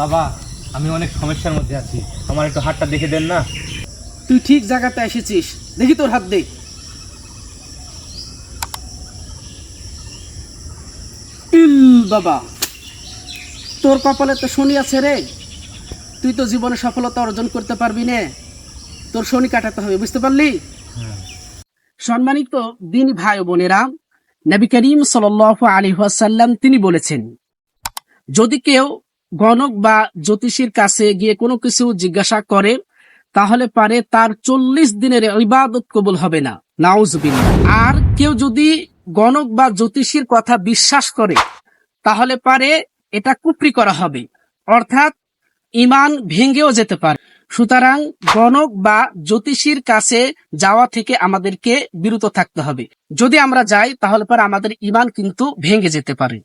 বাবা, আমি অনেক সমস্যার মধ্যে আছি, আমার একটু হাতটা দেখে দেন না। তুই ঠিক জায়গাতে এসেছিস, দেখি তোর হাত দে। ইল বাবা, তোর কপালে তো শনি আছে রে, তুই তো জীবনে সফলতা অর্জন করতে পারবি না, তোর শনি কাটাতে হবে, বুঝতে পারলি? সম্মানিত দিনী ভাই ও বোনেরা, নবী করিম সাল্লাল্লাহু আলাইহি ওয়াসাল্লাম তিনি বলেছেন, যদি কেউ গণক বা জ্যোতিষীর কাছে গিয়ে কোনো কিছু জিজ্ঞাসা করে তাহলে পারে তার 40 দিনের ইবাদত কবুল হবে না, নাউজুবিল্লাহ। আর কেউ যদি গণক বা জ্যোতিষীর কথা বিশ্বাস করে তাহলে পারে এটা কুফরি করা হবে, অর্থাৎ ঈমান ভেঙেও যেতে পারে। সুতরাং গণক বা জ্যোতিষীর কাছে যাওয়া থেকে আমাদেরকে বিরত থাকতে হবে। যদি আমরা যাই তাহলে পরে আমাদের ঈমান কিন্তু ভেঙে যেতে পারে।